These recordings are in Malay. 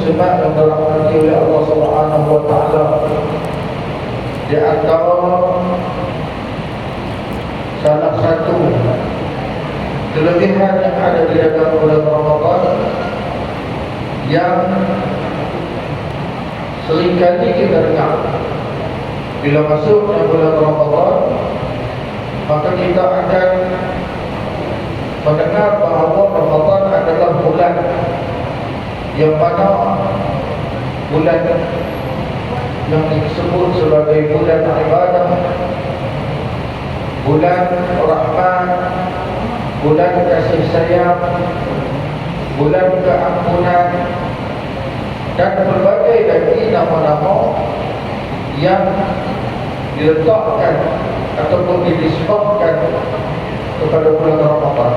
muslimat yang dirahmati oleh Allah Subhanahu wa taala, di antara salah satu kelebihan yang ada di dalam bulan Ramadan yang seringkali kita dengar, bila masuknya bulan Ramadan, maka kita akan mendengar bahawa Ramadan adalah bulan yang mana bulan yang disebut sebagai bulan ibadah, bulan rahmat, bulan kasih sayang, bulan keampunan, dan berbagai lagi nama-nama yang diletakkan ataupun dinisbahkan kepada bulan Ramadan.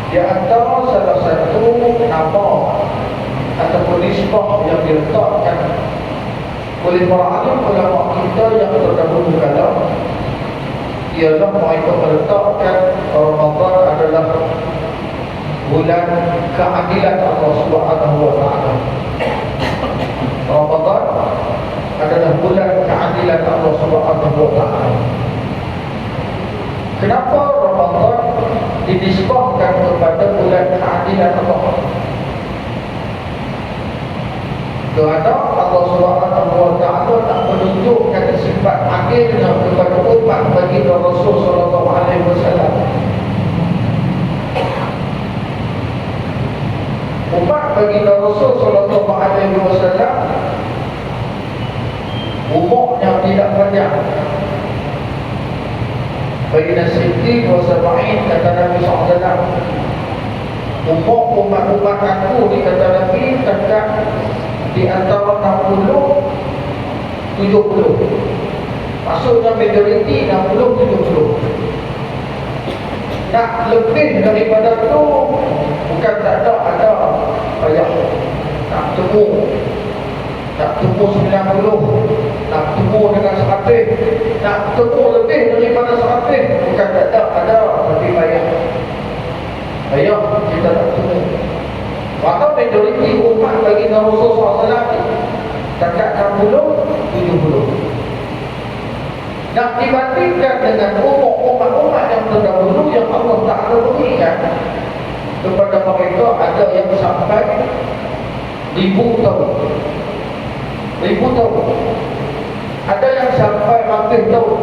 Di antara salah satu nama ataupun nisbah yang diletakkan oleh para alim ulama kita yang terdahulu kala, ialah mereka meletakkan Ramadan adalah bulan keadilan Allah Subhanahu wa taala. Ramadan adalah bulan keadilan Allah Subhanahu wa taala. Kenapa Ramadan dinisbahkan kepada bulan keadilan Allah? Kerana Allah Subhanahu wa taala nak menunjukkan sifat adilnya kepada umat baginda Rasul sallallahu alaihi wasallam. Umat baginda Rasul sallallahu alaihi wasallam umurnya tidak panjang. Baina Siddiq wa Sab'in, kata Nabi SAW, umur umat-umat aku ni, kata Nabi, dekat di antara 60 70. Maksudnya majoriti 60 70. Nak lebih daripada tu bukan tak ada payah. Nak temu 90, nak temu dengan 100, nak temu lebih daripada 100, bukan tak ada, tapi payah kita nak temu. Maka majoriti umat bagi Rasulullah SAW dekat 60 70. Nak dibandingkan dengan umat-umat yang terdahulu yang Allah Ta'ala berikan kepada mereka, ada yang sampai 1000 tahun, ada yang sampai 100 tahun,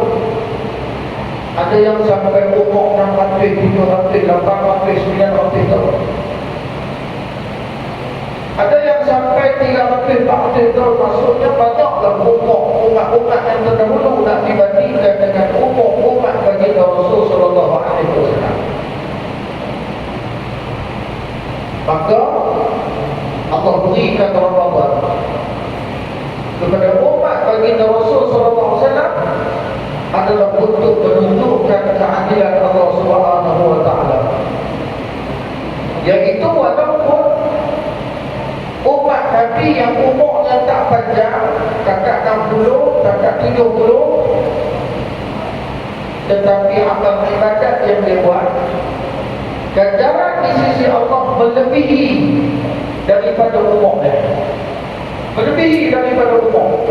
ada yang sampai umur 600, 700, 800, 900 tahun, ada yang sampai 300, 400 tahun. Maksudnya banyaklah umur umat-umat yang terdahulu nak dibandingkan dengan umur umat baginda Rasul sallallahu alaihi wasallam. Maka Allah berikan Ramadan kepada umat baginda Rasul sallallahu alaihi wasallam adalah untuk menunjukkan keadilan Allah Subhanahu wa taala, iaitu walaupun umat Nabi yang umurnya tak panjang, kakak 60, kakak 70, tetapi amal ibadat yang dia buat, ganjaran di sisi Allah melebihi daripada umurnya, melebihi daripada umur.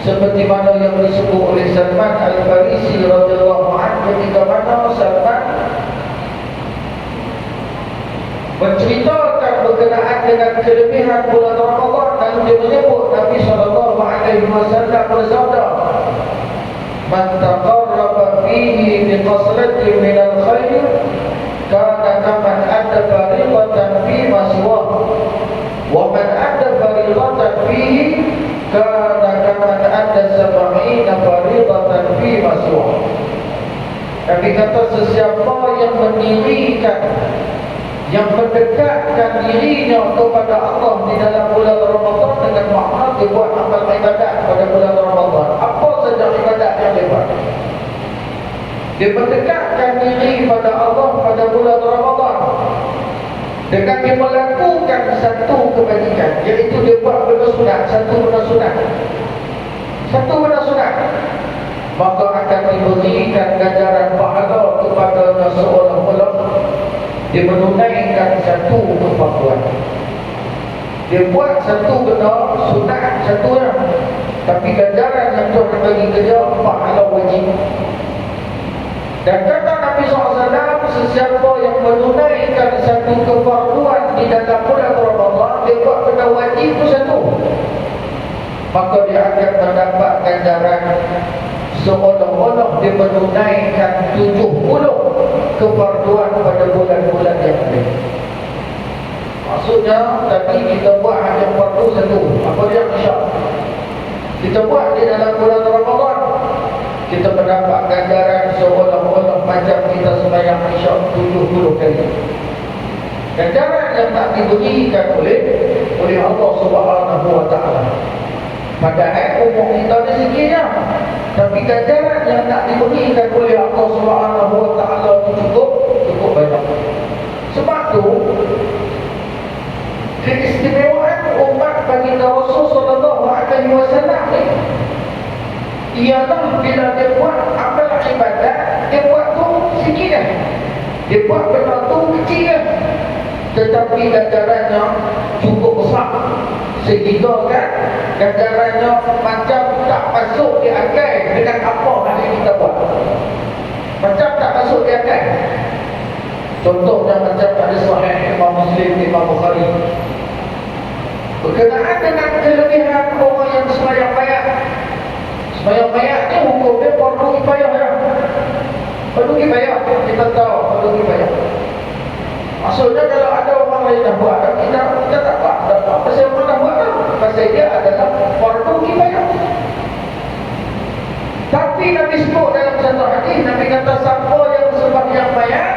Seperti mana yang disebut oleh Salman Al-Farisi radhiyallahu anhu, ketika mana Salman menceritakan berkenaan dengan kelebihan bulan Ramadan, dan dia menyebut Nabi sallallahu alaihi wasallam bersabda, "Man taqarraba fihi bi qaslatin min al-khair kana kaman adda fariqatan fi maswah, wa man adda fariqatan fihi kana kaman adda sab'ina fariqatan fi maswah." Nabi kata, sesiapa yang mendirikan, yang mendekatkan dirinya kepada Allah di dalam bulan Ramadan dengan makna dia buat amal ibadat pada bulan Ramadan, apa saja ibadat yang dia buat, dia mendekatkan diri pada Allah pada bulan Ramadan dengan dia melakukan satu kebajikan, iaitu dia buat benda sunat, satu benda sunat, maka akan diberikan ganjaran pahala kepada seolah-olah dia menunaikan satu perbuatan. Dia buat satu benda sunat satu ya, tapi ganjaran yang Tuhan bagi kerja pahala wajib. Dan kata Nabi SAW, sesiapa yang menunaikan satu kefarduan di dalam bulan Ramadan, dia buat benda wajib itu satu, maka dia akan mendapat ganjaran seolah-olah dia menunaikan 70 kefarduan pada bulan-bulan yang lain. Maksudnya tadi kita buat hanya fardu satu, apa dia isyak. Kita buat di dalam bulan Ramadan, kita mendapat ganjaran seolah-olah macam kita sembahyang isyak 70 kali. Ganjaran yang tak diberikan oleh Allah Subhanahu wa taala. Padahal umur kita ni sikitnya, tapi ganjaran yang tak diberikan oleh Allah Subhanahu wa taala itu cukup banyak. Sebab tu keistimewaan umat baginda Rasul sallallahu alaihi wasallam ni ialah bila dia buat amal ibadat, dia buat tu sikit dah. Dia buat benda tu kecil dah, tetapi ganjarannya cukup besar. Sehingga kan ganjarannya macam tak masuk di akal dengan apa yang kita buat. Macam tak masuk di akal. Contohnya macam ada Sahih Imam Muslim, Imam Bukhari, berkenaan dengan kelebihan orang yang sembahyang mayat. Sembahyang mayat ni hukumnya fardu kifayah ya. Fardu kifayah, kita tahu fardu kifayah. Maksudnya kalau ada orang lain dah buat, kita tak buat. Pasal orang dah buat kan? Pasal dia adalah fardu kifayah. Tapi Nabi sebut dalam satu hadis, Nabi kata siapa yang sembahyang mayat,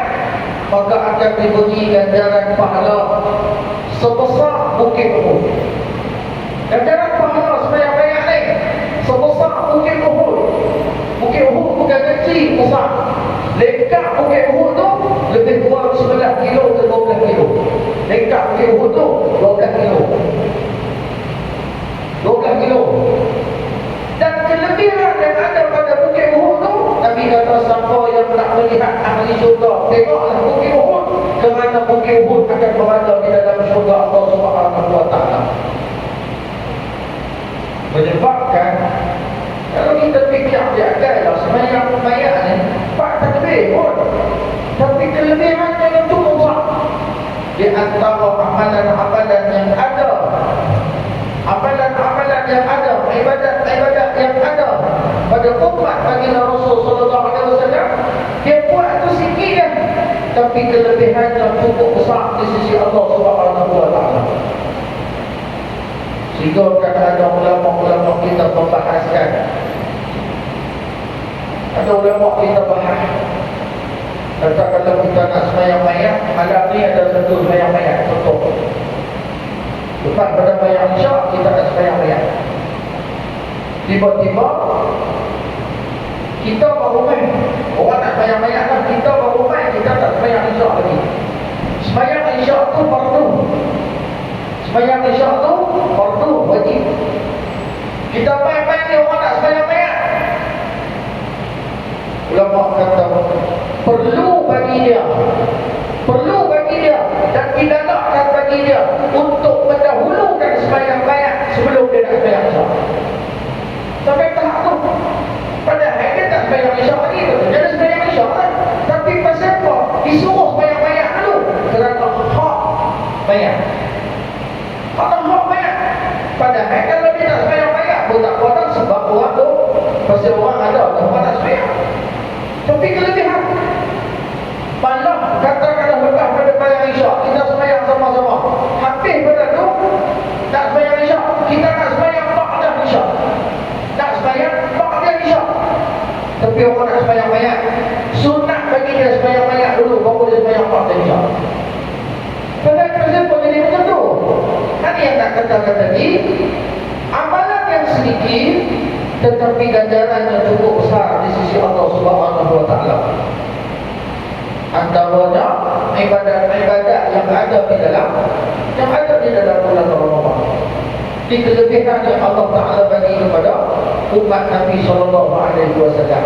maka akan diberi ganjaran pahala sebesar bukit Uhud. Ganjaran pahala sembahyang mayat ni sebesar bukit Uhud. Bukit Uhud bukan kecil, besar. Lengkap bukit Uhud tu lebih kurang 11 kilo ke 12 kilo. Lengkap bukit Uhud tu 12 kilo. 12 kilo. Dan kelebihan yang ada pada bukit Uhud tu, Nabi kata siapa yang nak melihat ahli syurga, tengoklah bukit Uhud, kerana bukit Uhud akan berada di dalam syurga Allah Subhanahu wa taala. Menyebabkan kalau kita fikir di akal lah, sembahyang mayat ni tak takbir pun, tapi kelebihannya yang cukup besar. Di antara amalan-amalan yang ada, amalan-amalan yang ada, ibadat-ibadat yang ada pada umat baginda Rasul sallallahu alaihi wasallam, dia buat tu sikit kan, tapi kelebihannya cukup besar di sisi Allah Subhanahu wa taala. Sehingga ada ulama-ulama kita membahaskan, ada ulama kita bahas, kata kalau kita nak sembahyang mayat, malam ni ada satu sembahyang mayat, contoh lepas pada sembahyang isyak kita nak sembahyang mayat. Tiba-tiba kita baru main, orang nak sembahyang mayat lah, kita baru main, kita tak sembahyang isyak lagi. Sembahyang isyak tu fardu. Sembahyang isyak tu fardu wajib. Kita main-main ni orang nak sembahyang mayat. Ulama kata perlu bagi dia dan didalakkan bagi dia untuk mendahulukan sembahyang mayat sebelum dia nak sembahyang isyak. Sampai tahap tu, padahal dia tak sembahyang isyak lagi tu, dia dah sembahyang isyak kan, tapi pasal apa disuruh sembahyang mayat dulu? Kerana hak mayat. Hak mayat. Padahal kalau dia tak sembahyang mayat pun tak apa, sebab orang tu pasal orang ada orang tak sembahyang. Tapi kelebihan malam katakanlah lepas pada sembahyang isyak kita sembahyang sama-sama, habis pada tu tak sembahyang isyak, kita nak sembahyang ba'da isyak, nak sembahyang ba'da isyak, tapi orang nak sembahyang mayat, sunat bagi dia sembahyang mayat dulu baru dia sembahyang ba'da isyak. Padahal kenapa jadi macam tu? Kan yang nak katakan tadi, amalan yang sedikit tetapi ganjarannya cukup besar di sisi Allah Subhanahu wa taala. Antaranya ibadat-ibadat yang ada di dalam bulan Ramadan. Di kelebihan yang Allah Taala bagi kepada umat Nabi sallallahu alaihi wasallam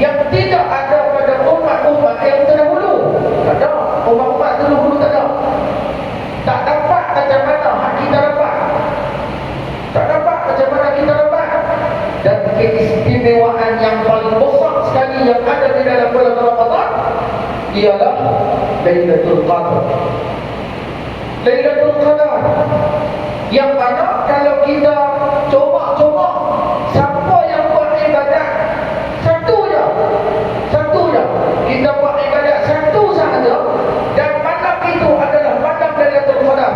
yang tidak ada pada umat-umat yang terdahulu. Tak ada, umat-umat terdahulu tak ada. Tak dapat macam mana kita dapat keistimewaan yang paling besar sekali yang ada di dalam bulan Ramadan ialah Lailatul Qadar. Lailatul Qadar yang mana kalau kita coba siapa yang buat ibadat satu je kita buat ibadat satu sahaja dan malam itu adalah malam Lailatul Qadar,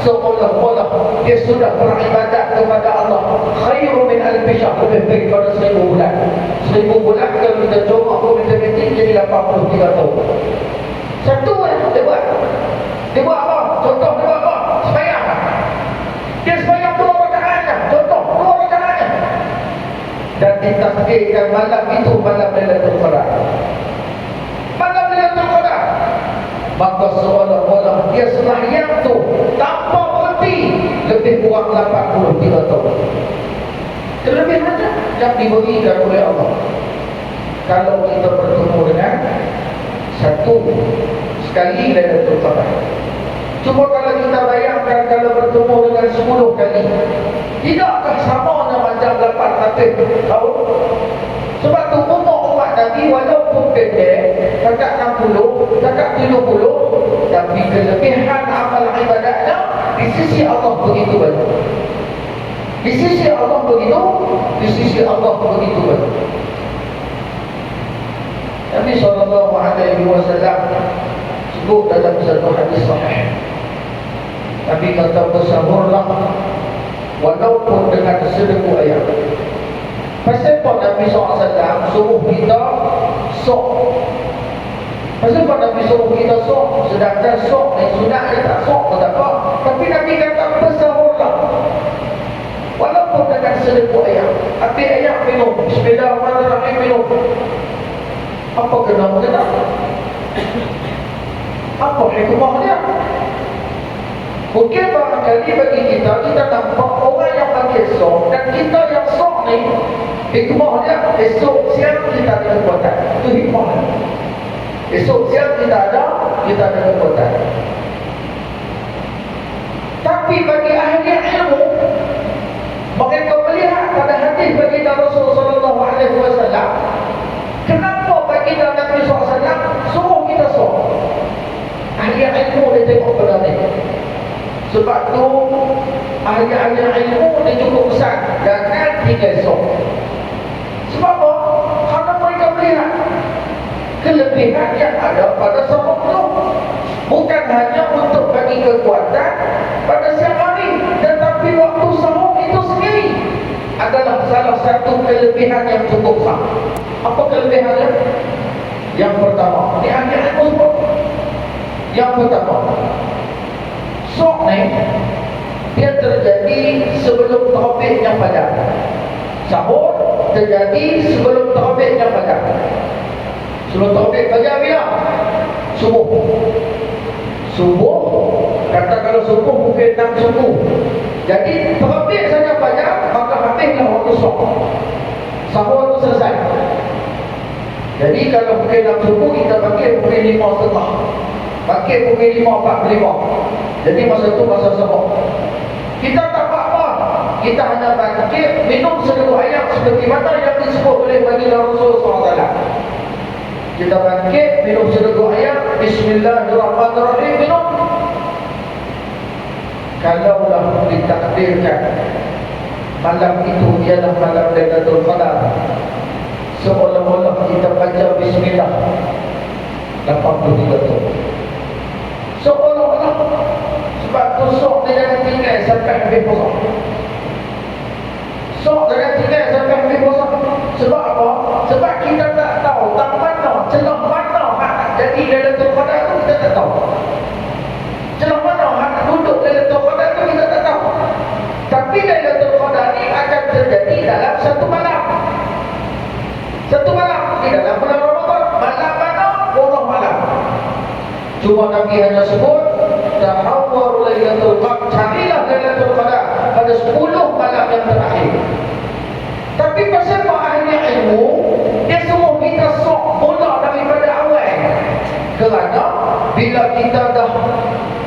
seolah-olah dia sudah beribadat kepada Allah khairu min alfi syahr, lebih baik pada 1000 bulan. 1000 bulan kalau kita coba matematik jadi 83 tahun. Satu dia buat apa? Contoh dia buat apa? Sembahyang. Dia sembahyang 2 rakaat. Contoh 2 rakaat. Dan ditakdirkan malam itu malam Lailatul Qadar. Malam Lailatul Qadar. Maka seolah-olah dia sembahyang tu tanpa berhenti lebih kurang 83 tahun. Kelebihan yang diberikan oleh Allah kalau kita bertemu dengan satu sekali Lailatul Qadar. Cuma kalau kita bayangkan kalau bertemu dengan 10 kali, tidakkah samanya macam 800 tahun? Sebab tu umur umat Nabi walaupun pendek, dekat 60, dekat 70, tapi kelebihan amal ibadatnya di sisi Allah begitu banyak. Di sisi Allah begitu banyak. Nabi SAW sebut dalam satu hadis sahih, Nabi kata bersahurlah walaupun dengan sedeku ayam. Pasal apa Nabi SAW suruh kita sok? Pasal apa Nabi suruh kita sok? Sedangkan sok ni sunat dia tak sok pun tak apa. Tapi Nabi kata bersahurlah walaupun dengan sedeku ayam. Ambil ayam minum, Bismillahirrahmanirrahim minum. Apa kena? Apa hikmah dia? Mungkin barangkali bagi kita nampak orang yang bagi sok dan kita yang sok ni, hikmah dia esok siang kita ada kekuatan. Itu hikmah. Esok siang kita ada kekuatan. Tapi bagi ahli ilmu, mereka melihat pada hadis baginda Rasulullah SAW, kenapa baginda Nabi SAW suruh kita sok? Ahli ilmu dia tengok pada ni. Sebab tu ahli-ahli ilmu dia cukup besar, jangan tinggal sok. Sebab apa? Karena mereka melihat kelebihan yang ada pada sahur tu bukan hanya untuk bagi kekuatan pada siang hari, tetapi waktu sahur itu sendiri adalah salah satu kelebihan yang cukup besar. Apa kelebihannya? Yang pertama, ini ahli ilmu sebut. Yang pertama, sok ni dia terjadi sebelum terbitnya fajar. Sahur terjadi sebelum terbitnya fajar. Sebelum terbit fajar bila? Subuh. Kata kalau subuh mungkin 6 subuh. Jadi terbit saja fajar, maka habislah waktu sok. Sahur itu selesai. Jadi kalau pukul 6 subuh kita panggil pukul 5.30. Pakai pukul 5.45. Jadi masa itu masa sahur. Kita tak apa-apa, kita hanya bangkit minum seluruh ayam seperti mana yang disebut oleh baginda Rasulullah SAW. Kita bangkit minum seluruh ayam, Bismillahirrahmanirrahim, minum. Kalaulah ditakdirkan malam itu ialah malam Lailatul Qadar, seolah-olah kita baca Bismillah 83 tahun. Seolah-olah. Sebab tu sok dia jangan tinggal sampai habis puasa. Sok jangan tinggal sampai habis puasa. Sebab apa? Sebab kita tak tahu tak mana, celah mana hak jadi Lailatul Qadar tu kita tak tahu. Celah mana hak duduk Lailatul Qadar tu kita tak tahu. Tapi Lailatul Qadar ni akan terjadi dalam satu malam. Satu malam di dalam bulan Ramadan. Malam mana? Wallah malam. Cuma Nabi hanya sebut tahawwaru Lailatul Qadar, carilah Lailatul Qadar pada 10 malam yang terakhir. Tapi pasal ahli ilmu dia suruh kita sok mula daripada awal. Kerana bila kita dah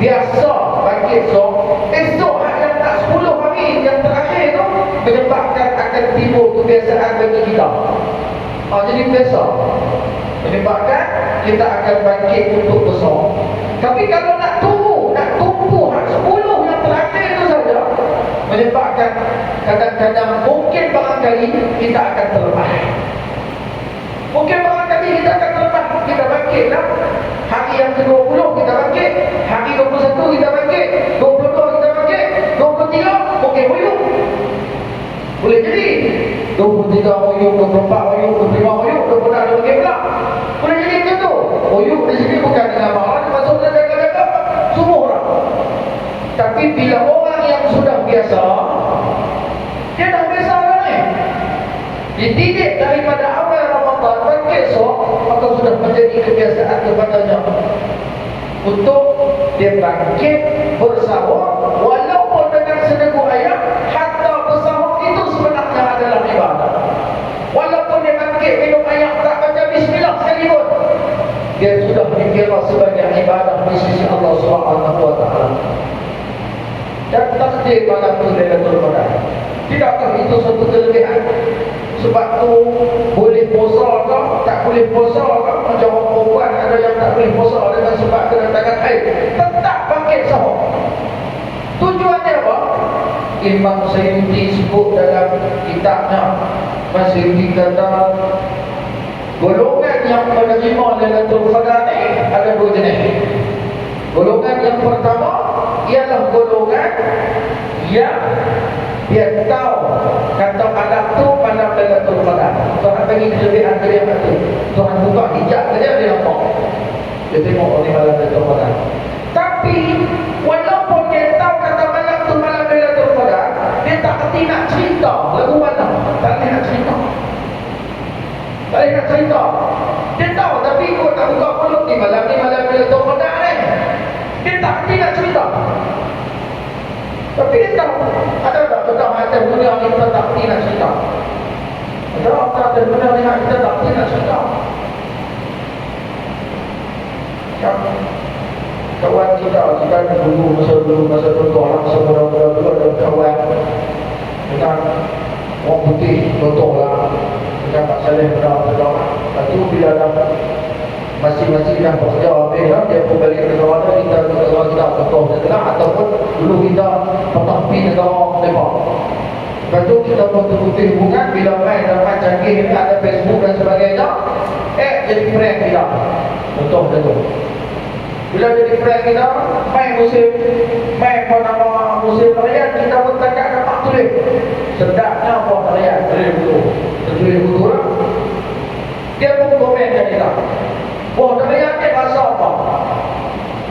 biasa bangkit sok, esok yang tak 10 hari yang terakhir tu menyebabkan akan timbul kebiasaan bagi kita. Jadi biasa. Menyebabkan kita akan bangkit untuk besar. Tapi kalau nak tunggu, nak tumpu 10 yang terakhir itu saja, menyebabkan kadang-kadang mungkin barangkali kita akan terlepas. Mungkin barangkali kita akan terlepas. Kita bangkitlah. Hari yang ke-20 kita bangkit, hari 21 kita bangkit, 22 kita bangkit, 23 mungkin huyuk. Boleh jadi 23 huyuk, 24 huyuk, 25 huyuk, 26 lagi pula. Boleh jadi macam tu. Huyuk di sini bukan dengan marah, masuk dan jaga-jaga semua orang. Tapi bila orang yang sudah biasa, dia dah biasa kan ni, dididik daripada awal Ramadan bangkit esok, maka sudah menjadi kebiasaan kepadanya untuk dia bangkit bersahur, walaupun dengan sedekah ayam. Hatta bersahur itu sebenarnya adalah ibadah. Walaupun dia bangkit minum ayam tak baca bismillah sekalipun, dia sudah dikira sebagai ibadah di sisi Allah Subhanahu wa taala. Dan takdir malam itu Lailatul Qadar. Tidakkah itu satu kelebihan? Sebab tu boleh puasa ke, tak boleh puasa ke? Macam orang perempuan ada yang tak boleh puasa dengan sebab kedatangan air, tetap bangkit sahur. Tujuannya apa? Imam Sayyidi sebut dalam kitabnya. Imam Sayyidi kata golongan yang menerima Lailatul Qadar ni ada 2 jenis. Golongan yang pertama ialah golongan yang dia tahu kata malam tu malam Lailatul Qadar. Tuhan bagi kelebihan dia tu. Tuhan buka hijab saja dia nampak. Dia tengok ni malam Lailatul Qadar. Tapi walaupun dia tahu kata malam tu malam Lailatul Qadar, dia tak kerti nak cerita lagu mana. Tak boleh nak cerita. Tak boleh nak cerita. Dia tahu tapi ikut tak buka mulut ni malam Lailatul Qadar ni. Dia tak kerti nak cerita. Tapi dia tahu. Ada tak tentang atas dunia ni kita tak kerti nak cerita? Ada tak atas dunia ni kita tak kerti nak cerita? Kawan kita dulu masa dulu orang semua dulu ada kawan dengan orang putih contoh lah dengan Pak Saleh benar-benar. Lepas tu bila dah masing-masing dah bekerja habis lah, dia pun balik ke negara kita contoh negara ataupun dulu kita pernah pergi negara Nepal. Lepas tu kita betul-betul hubungan bila main dalam canggih ni ada Facebook dan sebagainya, jadi friend kita contoh macam tu. Bila jadi friend kita main nama musim tarian, kita pun takkan dapat tulis sedapnya buah tarian tulis buku lah. Dia pun komen dengan kita, buah tarian ni rasa apa?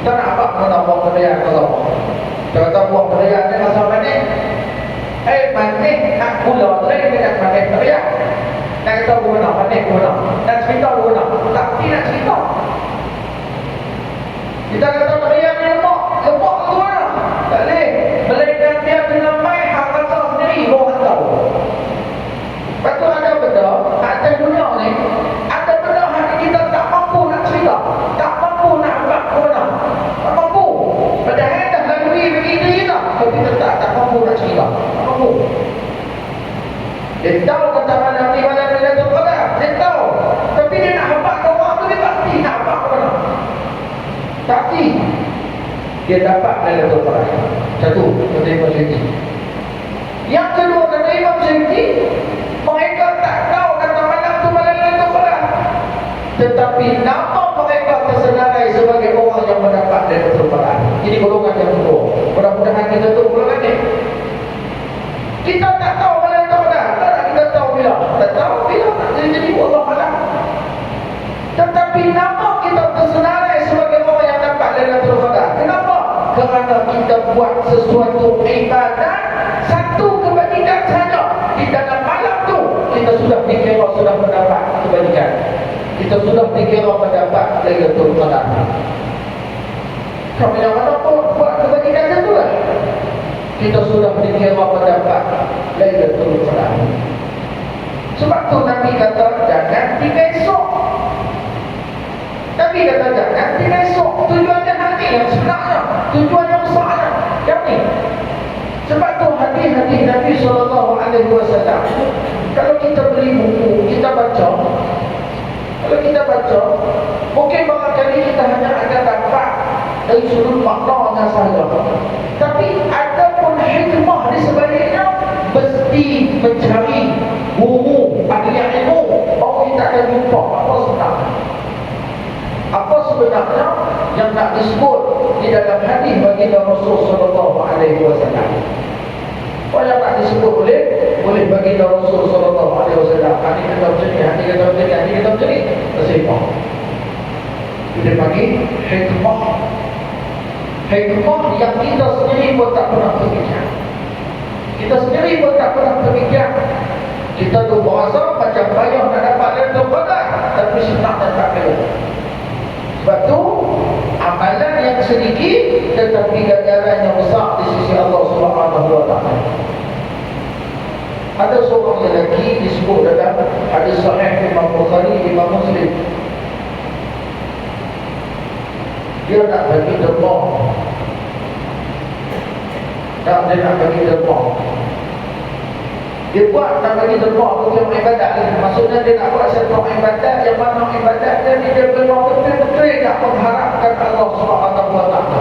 Kita nak apa mana buah tarian rasa apa? Kita kata buah tarian ni rasa manis. Manis nak gula lain dengan manis tarian. Nak kata guna manis guna, nak cerita guna, tapi nak cerita. Kita kata tarian ni lemak tu mana? Tak boleh. Melainkan dia kena main hak rasa sendiri, orang tahu. Lepas tu ada benda, atas dunia ni, ada benda hati kita tak mampu nak cerita, tak mampu nak buat guna, tak mampu. Padahal dah lalui begitu kita, tapi tetap tak mampu nak cerita, tak mampu. Dia tahu kata malam ni malam Lailatul Qadar, dia tahu. Tapi dia nak habaq ke orang tu, dia pasti nak habaq ke mana. Tapi dia dapat Lailatul Qadar. Satu, kata Imam Syafi'i. Yang kedua, kata Imam Syafi'i, mereka tak tahu kata malam tu malam Lailatul Qadar, tetapi nama mereka tersenarai sebagai orang yang mendapat Lailatul Qadar. Ini golongan yang kedua. Mudah-mudahan kita tu golongan ni. Kita tak tahu malam Lailatul Qadar. Tak kita tahu bila. Tak tahu bila. Jadi Allah malam. Tetapi nama kita tersenarai sebagai orang yang dapat Lailatul Qadar. Kenapa? Kerana kita buat sesuatu ibadat, satu kebajikan saja di dalam malam tu, kita sudah dikira sudah mendapat kebajikan. Kita sudah dikira mendapat Lailatul Qadar. Kami yang mana pun buat kebajikan itu lah, kita sudah dikira mendapat Lailatul Qadar. Sebab tu Nabi kata jangan tinggal esok. Nabi kata jangan tinggal esok. Tujuannya hati yang sebenarnya, tujuan yang besarnya yang ni. Sebab tu hadis-hadis Nabi SAW alaihi wasallam. Kalau kita beli buku, kita baca, kalau kita baca, mungkin barangkali kita hanya akan dapat dari sudut maknanya sahaja. Tapi ada pun hikmah di sebaliknya. Mesti mencari guru ahli ilmu, baru kita akan jumpa apa sebenarnya. Apa sebenarnya yang nak disebut di dalam hadis baginda Rasul sallallahu alaihi wasallam. Apa yang nak disebut oleh baginda Rasul sallallahu alaihi wasallam. Hadis kata macam ni, hadis kata macam ni, hadis kata macam ni. Tersebut. Dia bagi hikmah. Hikmah yang kita sendiri pun tak pernah fikir. Kita sendiri pun tak pernah terfikir. Kita tu berasa macam payah nak dapat Lailatul Qadar, tapi sebenarnya tak perlu. Sebab tu amalan yang sedikit tetapi ganjaran yang besar di sisi Allah Subhanahu wa taala. Ada seorang lelaki disebut dalam hadis sahih Imam Bukhari, Imam Muslim. Dia nak bagi derma. Dia nak bagi derma. Dia buat nak bagi derma untuk ibadat. Maksudnya dia nak buat satu ibadat yang mana ibadat dia betul-betul tak mengharapkan Allah Subhanahu wa taala.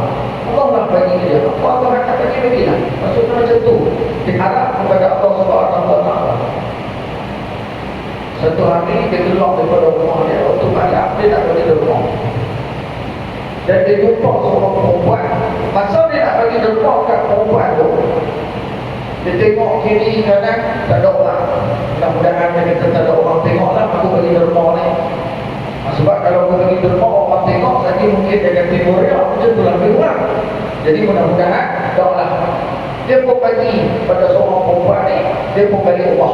Allah lah bagi dia. Allah nak bagi lah. Maksudnya macam tu. Diharap kepada Allah Subhanahu wa taala. Satu hari dia keluar daripada rumah dia untuk malam, dia nak bagi derma. Dan dia jumpa seorang perempuan. Masa dia nak bagi derma kat perempuan tu, dia tengok kiri kanan, tak ada orang. Mudah-mudahan dia kata tak ada orang tengoklah aku bagi derma ni. Sebab kalau aku bagi derma orang tengok, lagi mungkin dia akan timbul ya, macam tu lah lebih kurang. Jadi mudah-mudahan tak lah. Dia pun bagi pada seorang perempuan ni, dia pun bagi Allah.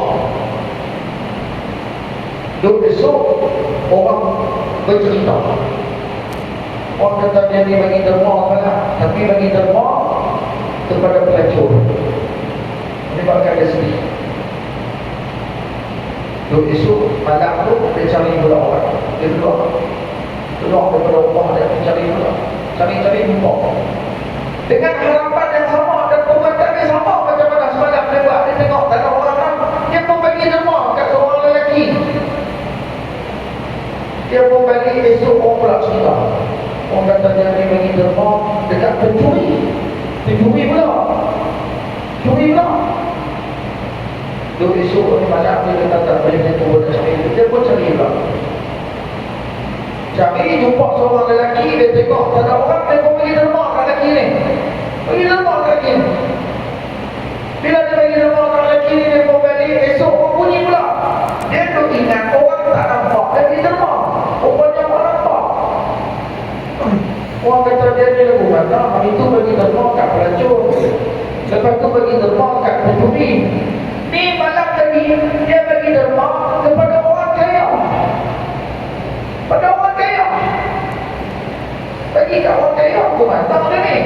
Duk besok orang bercerita. Orang kata dia ni bagi derma lah, tapi bagi derma kepada pelacur. Menyebabkan dia sedih. Duk esok malam tu dia cari pula orang. Dia keluar daripada rumah dia, cari pula, cari jumpa. Dengan harapan yang sama dan perbuatan yang sama macam mana semalam dia buat. Dia tengok tak ada orang kan, dia pun bagi derma kat seorang lelaki. Dia pun bagi esok orang pula cerita. Orang kata dia ni bagi derma dekat pencuri. Pencuri pula. Curi pula. Duk esok ni malam dia kata tak boleh dia turun cari. Dia pun cari pula. Cari jumpa seorang lelaki, dia tengok tak ada orang, dia pun bagi derma kat lelaki ni. Bagi derma kat lelaki ni. Bila dia bagi derma kat lelaki ni, dia pun bagi esok orang bunyi pula. Dia tu ingat orang tak nampak, dia bagi derma. Rupanya orang nampak. Orang kata dia ni lagu mana, hari tu bagi derma kat pelacur. Lepas tu bagi derma kat pencuri. Ni malam tadi dia bagi derma kepada orang kaya. Pada orang kaya. Bagi kat orang kaya aku mantap dia ni.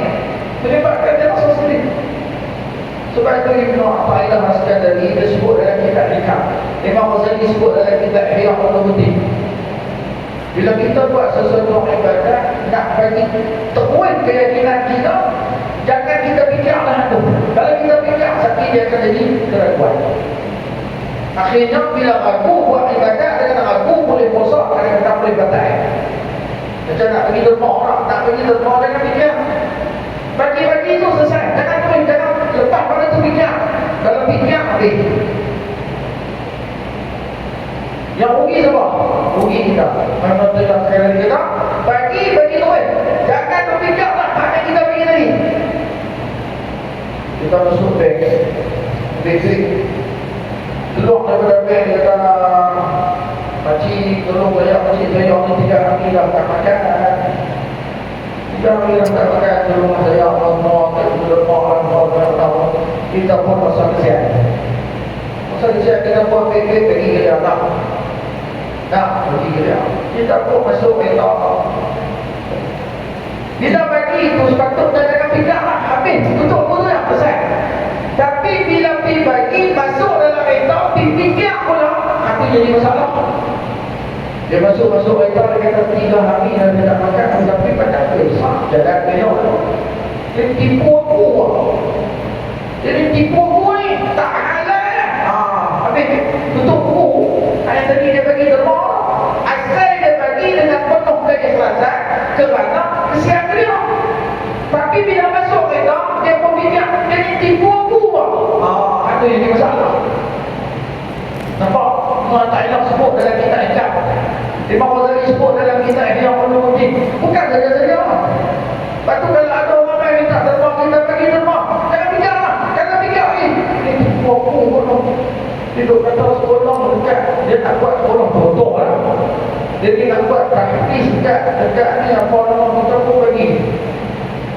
Menyebabkan dia rasa sedih. Sebab itu Ibn Athaillah As-Sakandari dia sebut dalam kitab Hikam. Imam Ghazali sebut dalam kitab Ihya Ulumuddin. Bila kita buat sesuatu ibadat, nak bagi tekuat keyakinan kita, jangan kita fikirlah itu. Kalau kita fikir, sakit dia akan jadi keraguan. Akhirnya bila ragu buat ibadat, dia ragu boleh puasa, kadang-kadang boleh batal. Macam nak bagi derma orang, nak bagi derma jangan fikir. Bagi-bagi itu selesai. Jangan lepas pada itu fikir. Kalau fikir, habis. Yang rugi siapa? Rugi kita. Mana tidak sekali lagi kita bagi terus. Jangan berfikir lah apa kita bagi tadi. Kita masuk bank, basic. Keluar daripada bank, dia kata pakcik tolong bayar pakcik saya ni 3 hari dah tak makan. 3 hari dah tak makan, tolong saya Allah tak boleh orang kita pun pasal kesihatan. Pasal kesihatan kita pun pergi ke anak. Nak pergi ke dia. Kita pun masuk kereta. Bila bagi itu sepatutnya jangan fikir lah. Habis, tutup pun dah selesai. Tapi bila pergi bagi, masuk dalam kereta, pergi fikir pula, itu jadi masalah. Dia masuk kereta, dia kata 3 hari dan dia tak makan, tapi pada besar, jalan belok. Dia tipu aku. Jadi tipu aku ni, tak halal lah. Jadi nak buat tahfiz dekat ni apa nama kita pun bagi.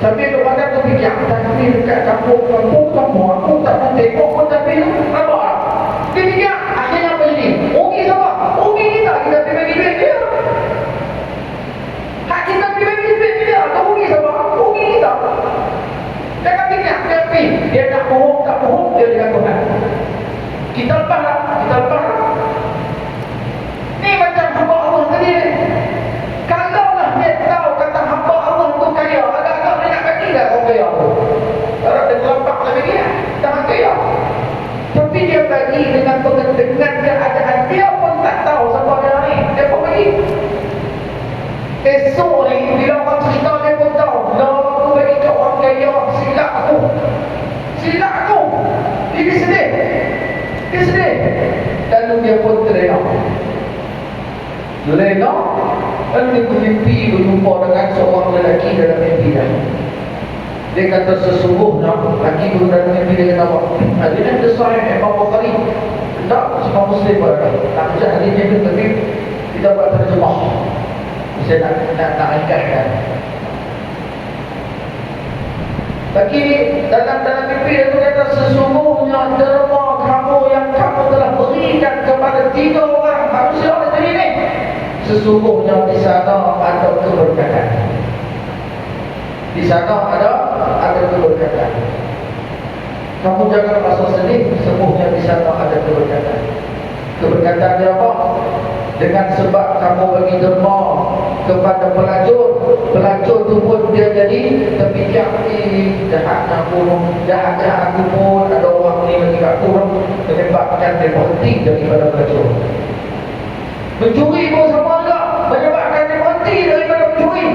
Tapi kadang-kadang tu fikir tahfiz dekat kampung aku tak nak tengok pun tahfiz apa. Dia fikir akhirnya apa jadi? Rugi siapa? Rugi kita pergi bagi duit dia. Hak kita pergi bagi duit dia, tak rugi siapa? Rugi kita. Jangan fikir tahfiz dia nak bohong tak bohong dia dengan Tuhan. Kita lepas lah. Ni macam hamba Allah tadi ni. Kalaulah dia tahu kata hamba Allah tu kaya, agak-agak dia nak bagi tak orang kaya tu? Kalau dia terlampak lagi dia, tak kaya. Tapi dia bagi dengan keadaan dia pun tak tahu siapa dia ni. Dia pun bagi. Esok ni, bila orang cerita dia pun tahu. Lah aku bagi ke orang kaya, silap aku. Dia sedih. Lalu dia pun terlena. Lalu dia bermimpi berjumpa dengan seorang lelaki dalam mimpi dia. Dia kata sesungguhnya lelaki itu dalam mimpi dia kata apa? Hadisnya ada sahih Imam Bukhari. Tak, semua Muslim berada. Tak macam hadisnya itu, tapi kita buat terjemah. Saya nak angkatkan. Bagi dalam mimpi dia kata sesungguhnya derma kamu yang kamu telah berikan kepada 3 orang manusia negeri ini, sesungguhnya di sana ada keberkatan. Di sana ada keberkatan. Kamu jangan rasa sedih, sesungguhnya di sana ada keberkatan. Keberkatan dia apa? Dengan sebab kamu bagi derma kepada pelacur tu pun dia jadi terfikir jahatnya aku pun ada orang ni bagi aku menyebabkan dia berhenti daripada pelacur. Mencuri pun sama juga menyebabkan dia berhenti daripada mencuri.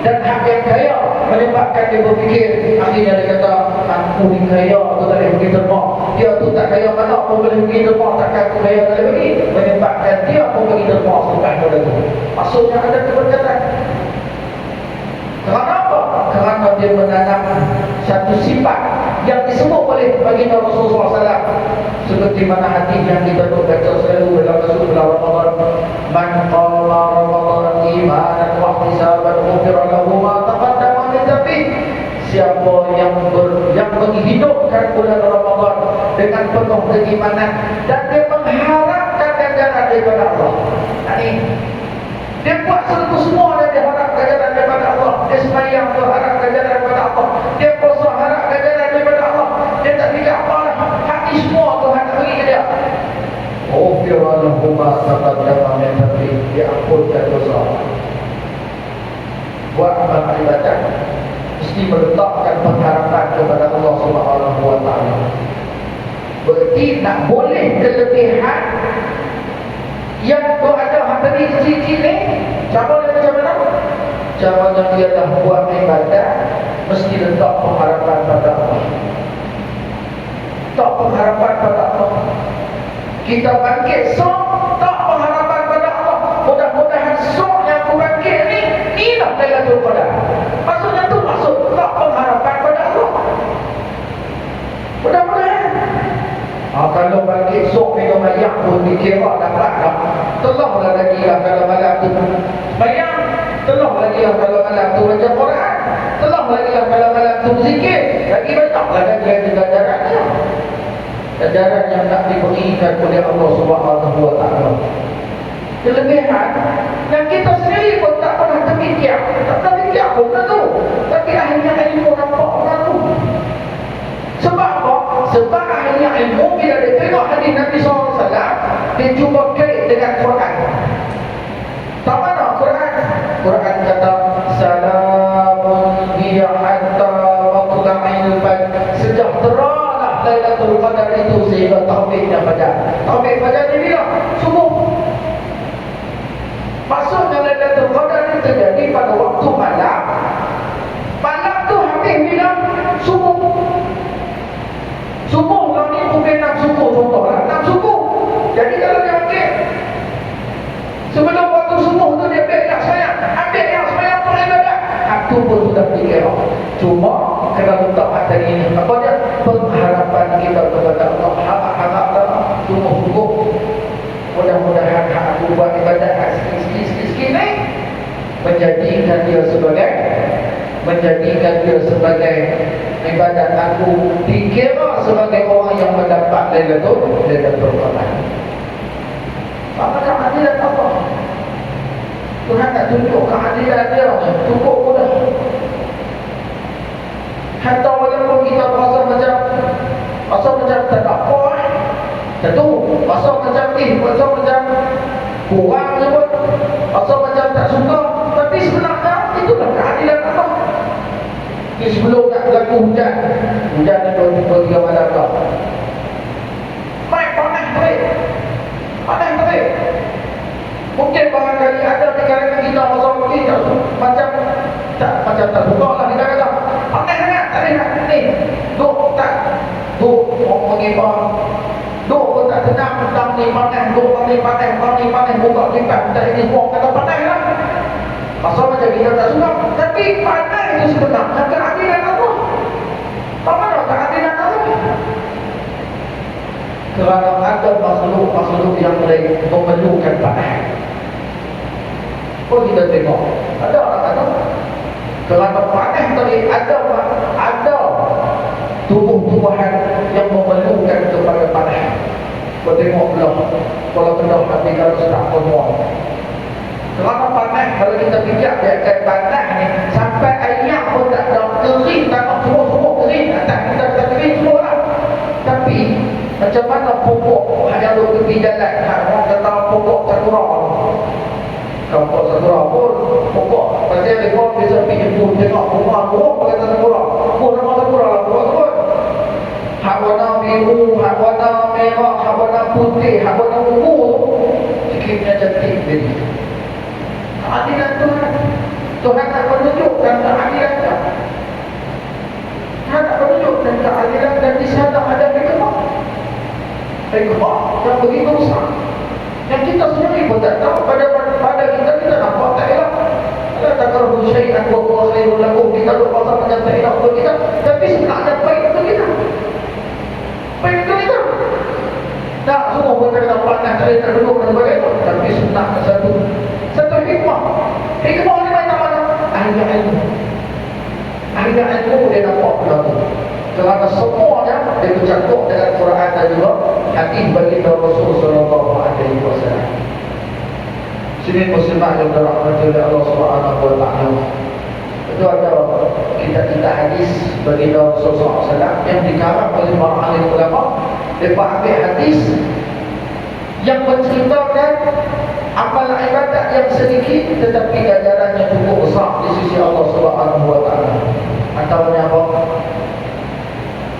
Dan hak yang kaya menyebabkan dia berfikir, akhirnya dia kata aku ni kaya, aku tak boleh pergi derma. Dia tu tak kaya mana pun boleh pergi derma, takkan aku kaya tak boleh pergi. Menyebabkan dia pun pergi derma sebab pada tu. Maksudnya ada keberkatan. Kerana apa? Kerana dia menanam satu sifat yang disebut oleh baginda Rasulullah SAW, seperti mana hadis yang kita baca selalu dalam bulan Ramadan, man qala Ramadan imanan wa ihtisaban ghufira lahu ma taqaddama min dhanbi. Siapa yang menghidupkan bulan Ramadan dengan penuh keimanan dan dia mengharapkan ganjaran daripada Allah. Dia buat semua dan dia harap ganjaran daripada Allah. Dia sembahyang tu harap ganjaran daripada Allah. Dia puasa harap ganjaran daripada Allah. Dia tak fikir apalah, hati semua Tuhan nak bagi ke dia. Ghufira lahu ma taqaddama min dhanbi. Dia ampunkan dosa. Buat amal ibadat mesti meletakkan pengharapan kepada Allah Subhanahu wa taala. Berarti nak boleh kelebihan yang tu ada tadi ciri-ciri ni, cara dia macam mana? Caranya dia dah buat ibadat mesti letak pengharapan pada Allah. Tak pengharapan pada Allah. Kita bangkit sok, tak pengharapan pada Allah. Mudah-mudahan sok yang aku bangkit ni lah Lailatul Qadar. Maksudnya tu maksud tak pengharapan pada Allah. Mudah-mudahan. Kalau bangkit sok minum air pun dikira dapat dah. Telahlah lagi lah kalau malam tu bayang. Telah lagi lah kalau malam tu baca Quran. Telah lagi lah kalau malam tu zikir. Lagi banyaklah lagi yang ganjarannya. Ganjaran yang nak diberikan oleh Allah Subhanahu wa taala. Kelebihan yang kita sendiri pun tak pernah terfikir. Tak terfikir pun tu. Tapi akhirnya ilmu nampak tu. Sebab apa? Sebab akhirnya ilmu bila dia tengok hadis Nabi SAW, dia cuba kait dengan Quran. Tak mana Quran? Quran kata salamun hiya hatta matla'il fajr. Sejahteralah Lailatul Qadar itu sehingga taufiknya fajar. Taufik fajar ni bila? Subuh. Maksudnya Lailatul Qadar itu terjadi pada waktu malam. Malam tu habis bila? Subuh. Subuh lah ni bukan 6 subuh contohlah. 6 subuh. Jadi kalau dia ambil sebelum waktu subuh tu dia ambil yang semayang tu ibadat. Itu pun sudah dikira. Cuma kena letak hati ini. Apa dia? Pengharapan kita kepada Allah. Harap-harap sungguh-sungguh. Mudah-mudahan aku buat ibadat sikit-sikit miskin ni menjadikan dia sebagai ibadat aku dikira sebagai orang yang mendapat Lailatul Qadar. Apa keadilan apa? Tuhan nak tunjuk keadilan dia, cukup pun dah. Hatta walaupun kita rasa macam tak apa, tentu rasa macam kurang je pun, rasa macam tak suka, tapi sebenarnya itulah keadilan Allah. Ini sebelum nak berlaku hujan ada 2-3 malam dah. Baik panas terik. Mungkin barangkali ada di kalangan kita macam tak suka lah kita kata panas sangat, tak boleh nak ni duk orang mengibar, duk pun tak tenang tentang ni panas, buka kipas tak ini semua kata panas lah. Pasal macam kita tak suka, tapi panas itu sebenarnya keadilan Allah. Tak mana keadilan Allah? Kerana ada makhluk yang memerlukan panas. Oh, kita tengok ada orang kata kerana panas tadi ada tubuh-tubuhan yang memerlukan kepada panas. Kau tengok belah kalau kena hati kalau sedap semua. Kerana panas, kalau kita fikir dia akan panas ni sampai ayam pun tak ada, kering tanah semua kering, atas kita kering semua lah. Tapi macam mana pokok yang ada tepi jalan, orang kata pokok sakura. Pokok sakura pun pokok pasal mereka bisa pergi pun tengok rumah pakai sakura. Pun nama sakura lah pokok pun. Hak warna biru, hak warna merah, hak warna putih, hak warna ungu, sikitnya cantik jadi. Keadilan Tuhan tak menunjukkan keadilannya. Tuhan tak menunjukkan keadilan dan di sana ada hikmah yang begitu besar yang kita sendiri pun tak tahu. Pada kita nampak tak elok. La taqrabu syai'an wa huwa khairul lakum. Kita berkata macam tak elok untuk kita, tapi sebenarnya baik untuk kita. Tak semua pun kena panas, tak duduk dan sebagainya, tapi sebenarnya satu hikmah ni mana? Ahli ilmu dia nampak berlaku. Kerana semuanya dia bercakup dengan Quran dan juga hadis baginda Rasul sallallahu alaihi wasallam. Sini muslimah yang dirahmati oleh Allah Subhanahu wa taala. Itu ada kita hadis baginda Rasul sallallahu alaihi wasallam yang dikarang oleh para ahli ulama. Dia ambil hadis yang menceritakan amal ibadat yang sedikit tetapi ganjarannya cukup besar di sisi Allah Subhanahu wa taala. Antaranya apa?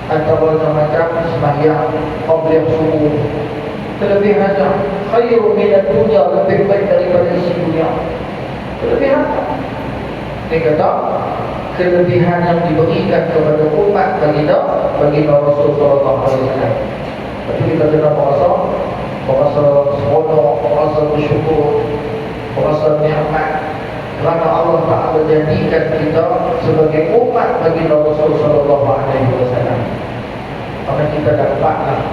Antaranya macam sembahyang qabliyah subuh. Kelebihannya khairu minad dunya, lebih baik daripada isi dunia. Kelebihannya dia kata kelebihan yang diberikan kepada umat baginda Rasul sallallahu alaihi wasallam. Tapi kita kena merasa seronok, merasa bersyukur, merasa nikmat kerana Allah Ta'ala jadikan kita sebagai umat baginda Rasul sallallahu alaihi wasallam. Maka kita dapatlah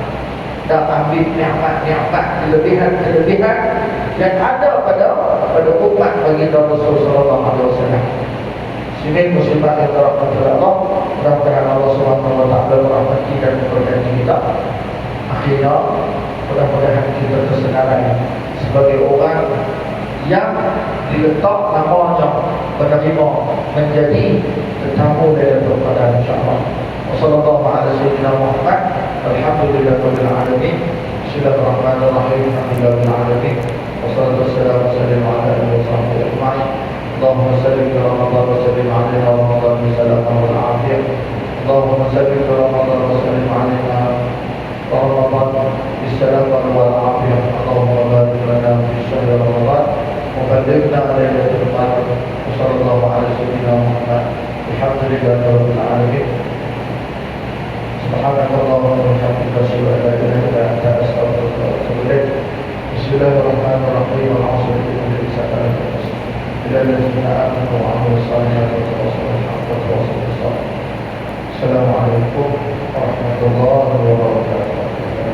dan ambil nikmat-nikmat, kelebihan-kelebihan yang ada pada umat baginda Rasul sallallahu alaihi wasallam. Sini muslimah yang dirahmati Allah, mudah-mudahan Allah Subhanahu wa taala merahmati dan memberkati kita. Akhirnya mudah-mudahan kita tersenarai sebagai orang yang diletak namanya menerima menjadi tetamu Lailatul Qadar insya-Allah. Wassallallahu ala sayyidina Muhammad walhamdulillahirabbil alamin. Bismillahirrahmanirrahim. Alhamdulillahirabbil alamin. Wassalatu wassalamu ala alihi washabbihi ajma'in. Allahumma salli ala Muhammad wa sallim ala Muhammad wa sallam wa afiyah. Allahumma salli ala Muhammad wa sallim ala Ramadan bisalam wal afiyah. Allahumma barik lana fi syahr Ramadan wa ballighna lailatul qadr. Sallallahu ala sayyidina Muhammad. Alhamdulillahirabbil alamin. Subhanakallahumma wa bihamdika asyhadu an la ilaha illa anta astaghfiruka wa atubu ilaik. Bismillahirrahmanirrahim. Alhamdulillah. إلى الذين آمنوا وعملوا الصالحات وتواصوا بالحق وتواصوا بالصبر. السلام عليكم ورحمة الله